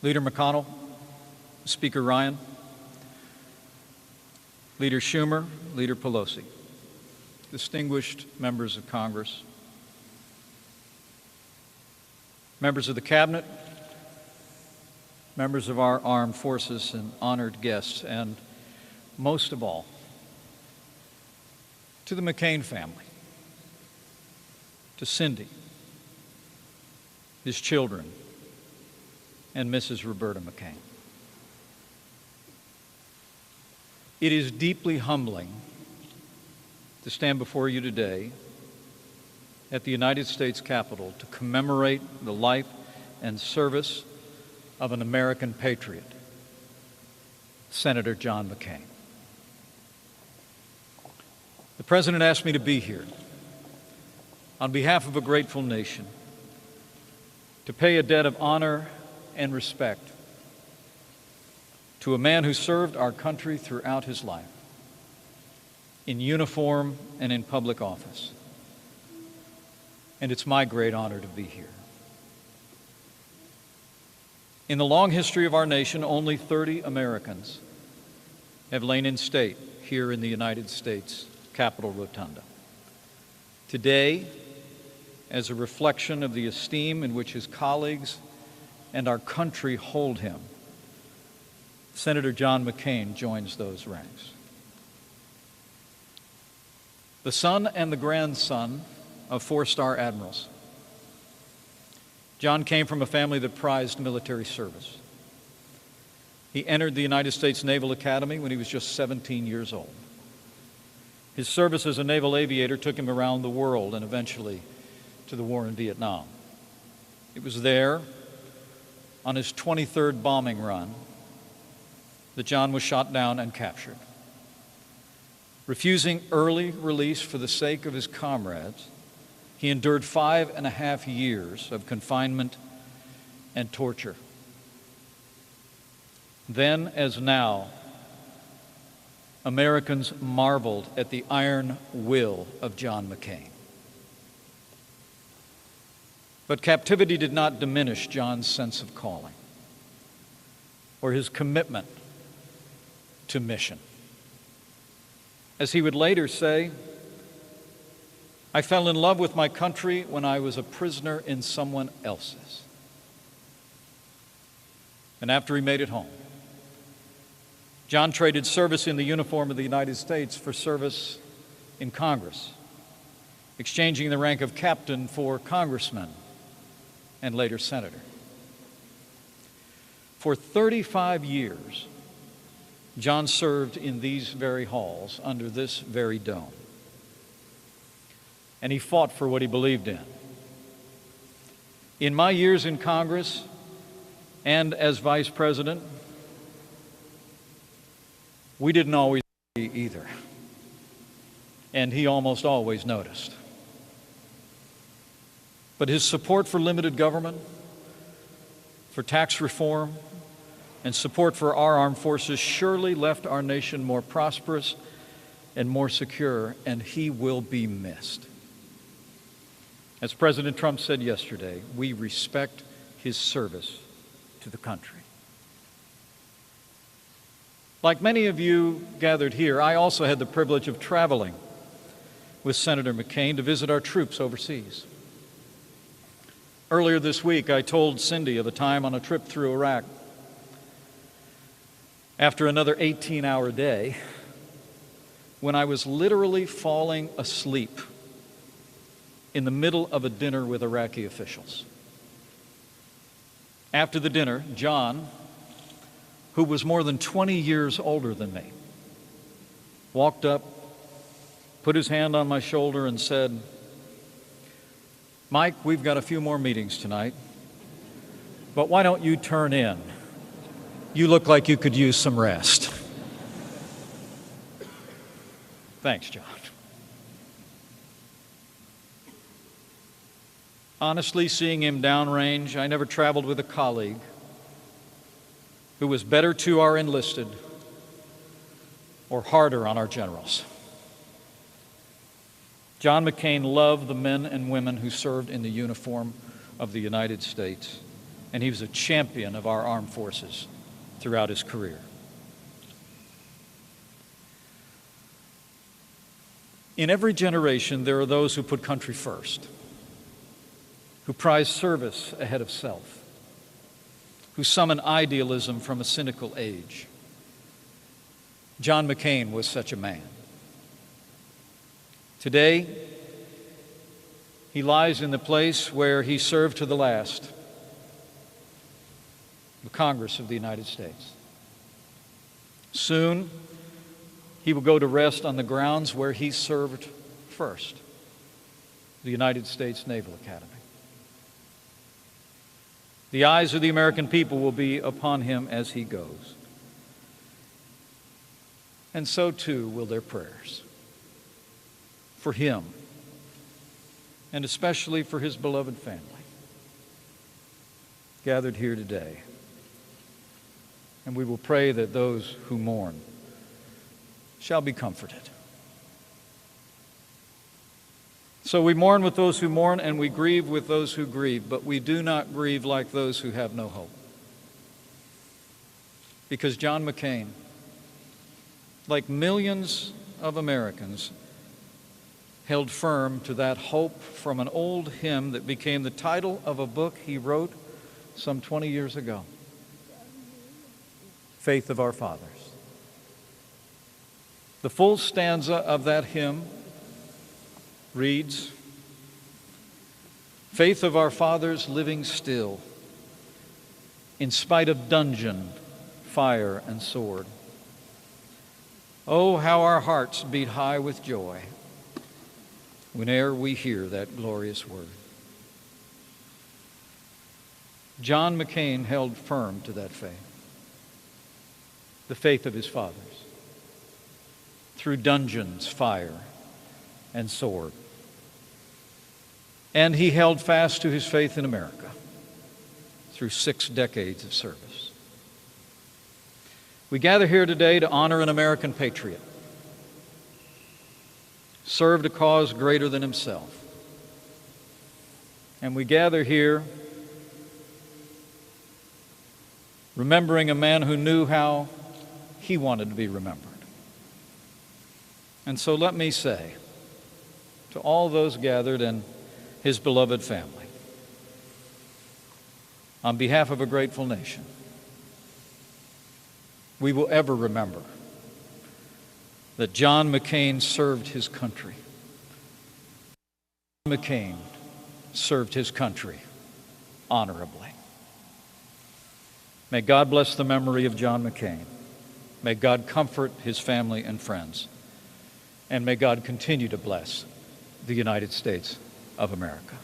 Leader McConnell, Speaker Ryan, Leader Schumer, Leader Pelosi, distinguished members of Congress, members of the Cabinet, members of our armed forces, and honored guests, and most of all, to the McCain family, to Cindy, his children, and Mrs. Roberta McCain. It is deeply humbling to stand before you today at the United States Capitol to commemorate the life and service of an American patriot, Senator John McCain. The President asked me to be here on behalf of a grateful nation to pay a debt of honor and respect to a man who served our country throughout his life, in uniform and in public office. And it's my great honor to be here. In the long history of our nation, only 30 Americans have lain in state here in the United States Capitol Rotunda. Today, as a reflection of the esteem in which his colleagues and our country hold him, Senator John McCain joins those ranks. The son and the grandson of four-star admirals, John came from a family that prized military service. He entered the United States Naval Academy when he was just 17 years old. His service as a naval aviator took him around the world and eventually to the war in Vietnam. It was there, on his 23rd bombing run, that John was shot down and captured. Refusing early release for the sake of his comrades, he endured 5.5 years of confinement and torture. Then, as now, Americans marveled at the iron will of John McCain. But captivity did not diminish John's sense of calling or his commitment to mission. As he would later say, "I fell in love with my country when I was a prisoner in someone else's." And after he made it home, John traded service in the uniform of the United States for service in Congress, exchanging the rank of captain for congressman and later senator. For 35 years, John served in these very halls, under this very dome. And he fought for what he believed in. In my years in Congress and as vice president, we didn't always agree either. And he almost always noticed. But his support for limited government, for tax reform, and support for our armed forces surely left our nation more prosperous and more secure, and he will be missed. As President Trump said yesterday, we respect his service to the country. Like many of you gathered here, I also had the privilege of traveling with Senator McCain to visit our troops overseas. Earlier this week, I told Cindy of a time on a trip through Iraq. After another 18-hour day, when I was literally falling asleep in the middle of a dinner with Iraqi officials. After the dinner, John, who was more than 20 years older than me, walked up, put his hand on my shoulder and said, "Mike, we've got a few more meetings tonight, but why don't you turn in? You look like you could use some rest." Thanks, John. Honestly, seeing him downrange, I never traveled with a colleague who was better to our enlisted or harder on our generals. John McCain loved the men and women who served in the uniform of the United States and he was a champion of our armed forces throughout his career. In every generation, there are those who put country first, who prize service ahead of self, who summon idealism from a cynical age. John McCain was such a man. Today, he lies in the place where he served to the last, the Congress of the United States. Soon, he will go to rest on the grounds where he served first, the United States Naval Academy. The eyes of the American people will be upon him as he goes. And so too will their prayers for him, and especially for his beloved family gathered here today. And we will pray that those who mourn shall be comforted. So we mourn with those who mourn, and we grieve with those who grieve, but we do not grieve like those who have no hope. Because John McCain, like millions of Americans, held firm to that hope from an old hymn that became the title of a book he wrote some 20 years ago, Faith of Our Fathers. The full stanza of that hymn reads, "Faith of our fathers living still, in spite of dungeon, fire, and sword. Oh, how our hearts beat high with joy whene'er we hear that glorious word." John McCain held firm to that faith, the faith of his fathers, through dungeons, fire, and sword. And he held fast to his faith in America through 6 decades of service. We gather here today to honor an American patriot, served a cause greater than himself. And we gather here remembering a man who knew how he wanted to be remembered. And so let me say to all those gathered and his beloved family, on behalf of a grateful nation, we will ever remember that John McCain served his country. McCain served his country honorably. May God bless the memory of John McCain. May God comfort his family and friends. And may God continue to bless the United States of America.